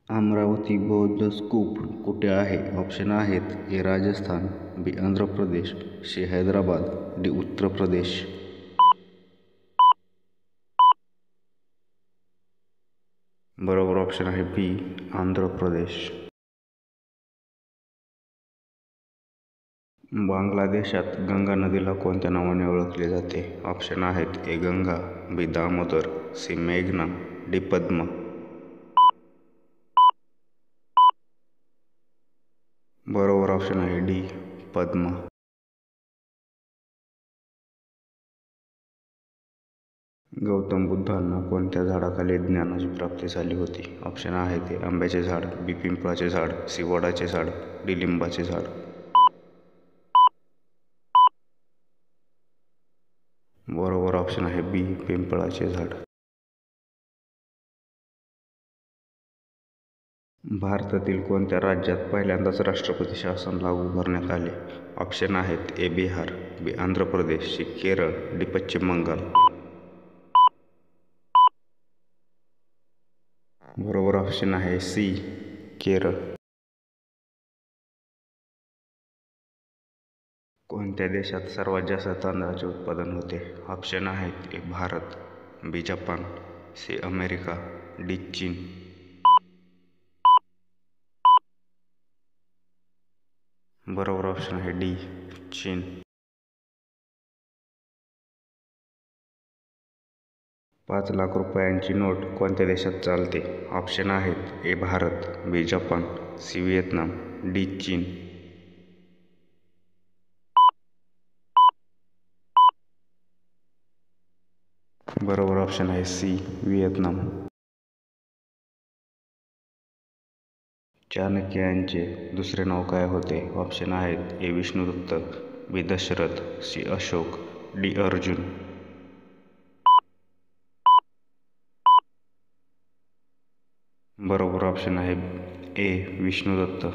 अमरावती बौद्ध स्तूप कुठे आहे? ऑप्शन आहेत: ए. राजस्थान, बी. आंध्र प्रदेश, सी. हैदराबाद, डी. उत्तर प्रदेश. बरोबर ऑप्शन आहे बी. आंध्र प्रदेश. बांगलादेशात गंगा नदीला कोणत्या नावाने ओळखले जाते? ऑप्शन आहेत: ए. गंगा, बी. दामोदर, सी. मेघना, डी. पद्मा. बरोबर ऑप्शन आहे डी. पद्मा. गौतम बुद्धांना कोणत्या झाडाखाली ज्ञानाची प्राप्ती झाली होती? ऑप्शन आहेत: ए. आंब्याचे झाड, बी. पिंपळाचे झाड, सी. वडाचे झाड, डी. लिंबाचे झाड. बरोबर ऑप्शन आहे बी. पिंपळाचे झाड. भारतातील कोणत्या राज्यात पहिल्यांदाच राष्ट्रपती शासन लागू करण्यात आले? ऑप्शन आहेत: ए. बिहार, बी. आंध्र प्रदेश, सी. केरळ, डी. पश्चिम बंगाल. बरोबर ऑप्शन आहे सी. केरळ. कोणत्या देशात सर्वात जास्त तांदळाचे उत्पादन होते? ऑप्शन आहेत: A. Bharat, B. Japan, C. America, D. चीन. बरोबर ऑप्शन आहे डी. चीन. ₹5,00,000ची नोट कोणत्या देशात चालते? ऑप्शन आहेत: A. Bharat, B. Japan, C. Vietnam, D. चीन. बरोबर ऑप्शन आहे सी. व्हिएतनाम. चाणक्य यांचे दुसरे नाव काय होते? ऑप्शन आहेत: ए. विष्णुदत्त, बी. दशरथ, सी. अशोक, डी. अर्जुन. बरोबर ऑप्शन आहे ए. विष्णुदत्त.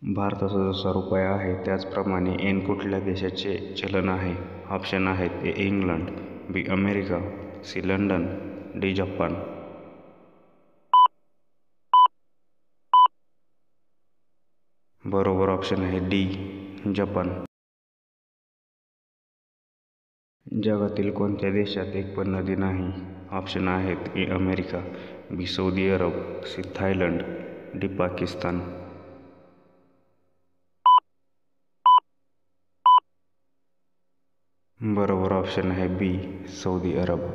भारताचा जसा रुपया आहे त्याचप्रमाणे एन कुठल्या देशाचे चलन आहे? ऑप्शन आहेत: A. England, B. America, C. London, D. Japan. बरोबर ऑप्शन आहे डी. जपान. जगातील कोणत्या देशात एक पण नदी नाही? ऑप्शन आहेत: A. America, B. Saudi Arab, C. Thailand, D. Pakistan. बरोबर ऑप्शन आहे बी. सौदी अरब.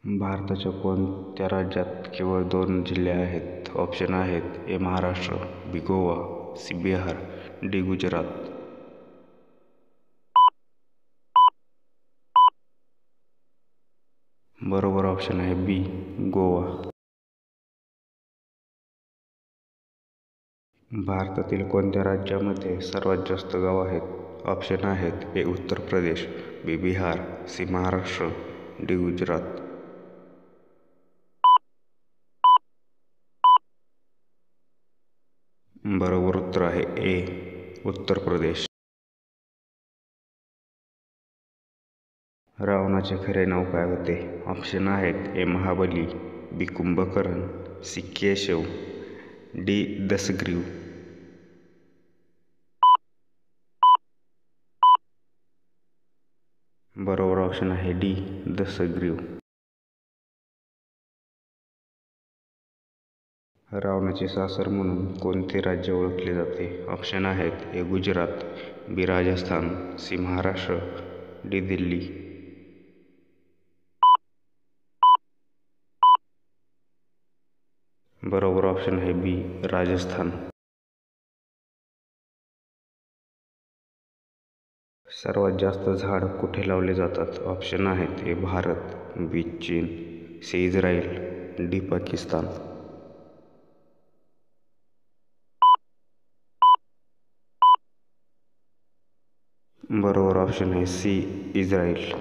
भारताच्या कोणत्या राज्यात केवळ 2 जिल्हे आहेत? ऑप्शन आहेत: ए. महाराष्ट्र, बी. गोवा, सी. बिहार, डी. गुजरात. बरोबर ऑप्शन आहे बी. गोवा. भारतातील कोणत्या राज्यामध्ये सर्वात जास्त गाव आहेत? ऑप्शन आहेत: ए. उत्तर प्रदेश, बी. बिहार, सी. महाराष्ट्र, डी. गुजरात. बरोबर उत्तर आहे ए. उत्तर प्रदेश. रावणाचे खरे नाव काय होते? ऑप्शन आहेत: ए. महाबली, बी. कुंभकर्ण, सी. केशव, डी. दशग्रीव. बरोबर ऑप्शन आहे डी. दशग्रीव. रावणाचे सासर म्हणून कोणते राज्य ओळखले जाते? ऑप्शन आहेत: ए. गुजरात, बी. राजस्थान, सी. महाराष्ट्र, डी. दिल्ली. बरोबर ऑप्शन आहे बी. राजस्थान. सर्वात जास्त झाड कुठे लावले जातात? ऑप्शन आहेत: ए. भारत, बी. चीन, सी. Israel, D. पाकिस्तान. बरोबर ऑप्शन आहे सी. इस्रायल.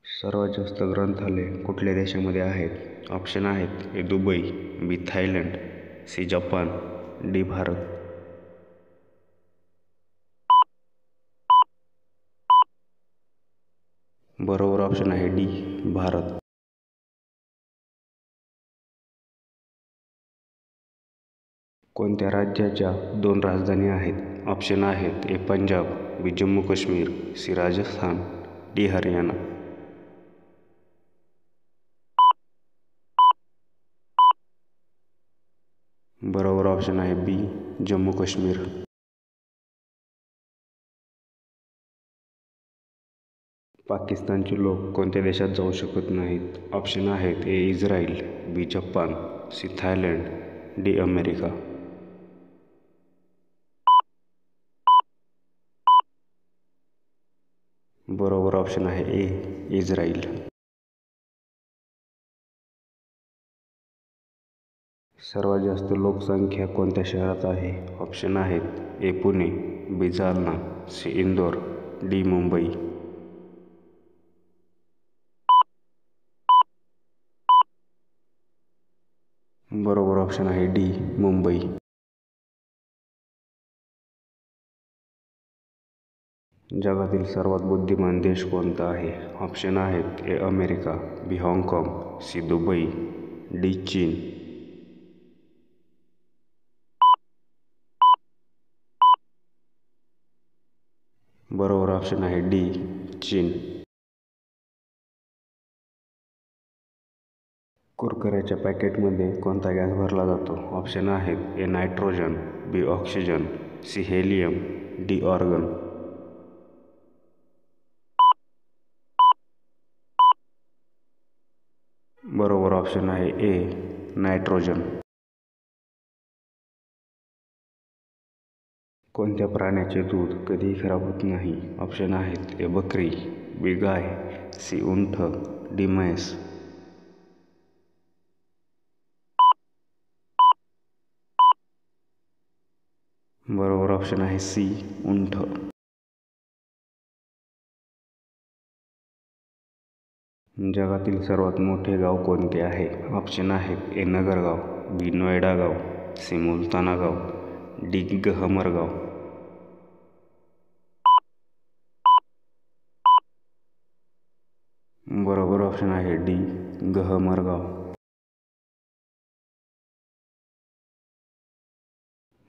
सर्वात जास्त ग्रंथालय कुठल्या देशामध्ये आहेत? ऑप्शन आहेत: A. Dubai, B. Thailand, C. Japan, D. Bharat. बरोबर ऑप्शन आहे डी भारत. कोणत्या राज्याच्या 2 राजधानी आहेत? ऑप्शन आहेत ए पंजाब, बी जम्मू काश्मीर, सी राजस्थान, डी हरियाणा. बरोबर ऑप्शन आहे बी जम्मू काश्मीर. पाकिस्तानचे लोक कोणत्या देशात जाऊ शकत नाहीत? ऑप्शन आहेत A Israel, B Japan, C Thailand, D America. बरोबर ऑप्शन आहे ए इस्रायल. सर्वात जास्त लोकसंख्या कोणत्या शहरात आहे? ऑप्शन आहेत ए पुणे, बी जालना, सी इंदोर, डी मुंबई. बरोबर ऑप्शन आहे डी मुंबई. जगातील सर्वात बुद्धिमान देश कोणता आहे? ऑप्शन आहेत ए अमेरिका, बी हाँगकाँग, सी दुबई, डी चीन. बरोबर ऑप्शन आहे डी चीन. कुरकुऱ्याच्या पॅकेटमध्ये कोणता गॅस भरला जातो? ऑप्शन आहेत A nitrogen, B oxygen, C helium, D argon. बरोबर ऑप्शन आहे ए नायट्रोजन. कोणत्या प्राण्याचे दूध कधीही खराब होत नाही? ऑप्शन आहेत ए बकरी, बी गाय, सी उंट, डी म्हैस. बरोबर ऑप्शन आहे सी उंट. जगातील सर्वात मोठे गाव कोणते आहे? ऑप्शन आहेत ए नगरगाव, बी नोएडा गाव, सी मुल्ताना गाव, डी गहमर गाव. बरोबर ऑप्शन आहे डी गहमर गाव.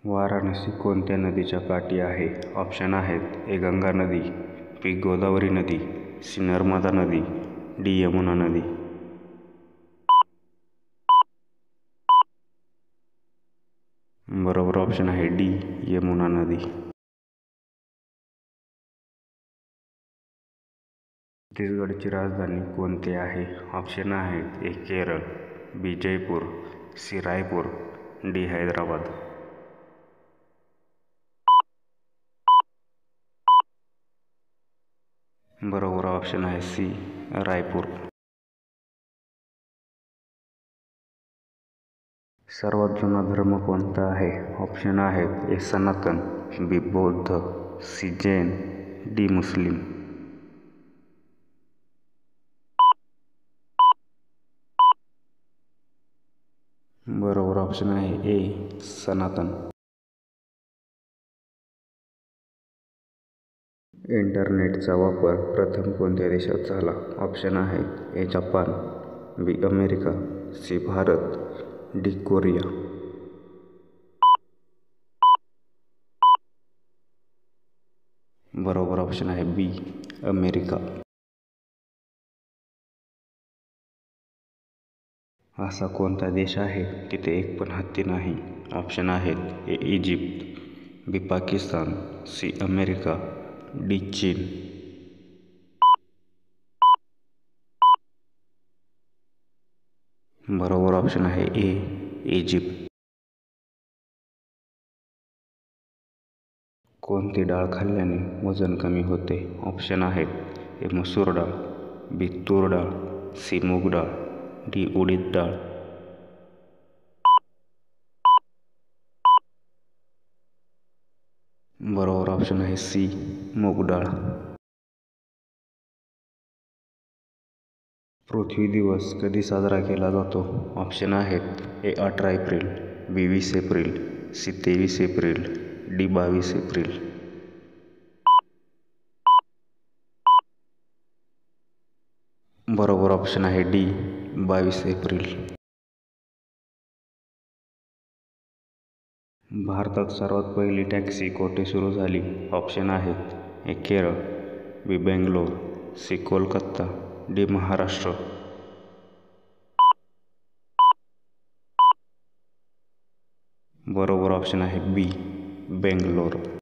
वाराणसी कोणत्या नदीच्या काठी आहे? ऑप्शन आहेत ए गंगा नदी, बी गोदावरी नदी, सी नर्मदा नदी, डी यमुना नदी. बरोबर ऑप्शन आहे डी यमुना नदी. छत्तीसगडची राजधानी कोणती आहे? ऑप्शन आहेत A Kerala, B Jaipur, C Raipur, D Hyderabad. बरोबर ऑप्शन आहे सी रायपूर. सर्वात जुना धर्म कोणता आहे? ऑप्शन आहेत ए सनातन, बी बौद्ध, सी जैन, डी मुस्लिम. बरोबर ऑप्शन आहे ए सनातन. इंटरनेटचा वापर प्रथम कोणत्या देशात झाला? ऑप्शन आहेत A Japan, B America, C Bharat, D Korea. बरोबर ऑप्शन आहे बी अमेरिका. असा कोणता देश आहे तिथे एक पण हत्ती नाही? ऑप्शन आहेत ए इजिप्त, बी पाकिस्तान, सी अमेरिका, डी चीन. बरोबर ऑप्शन आहे ए इजिप्त. कोणती डाळ खाल्ल्याने वजन कमी होते? ऑप्शन आहेत ए मसूर डाळ, बी तूर डाळ, सी मूग डाळ, डी उडीद डाळ. बरोबर ऑप्शन आहे सी मूग डाळ. पृथ्वी दिवस कधी साजरा केला जातो? ऑप्शन आहेत A 18 April, B 20 April, C 23 April, D 22 April. बरोबर ऑप्शन आहे डी 22 एप्रिल. भारतात सर्वात पहिली टॅक्सी कोठे सुरू झाली? ऑप्शन आहेत A Kerala, B Bangalore, C Kolkata, D Maharashtra. बरोबर ऑप्शन आहे बी बेंगलोर.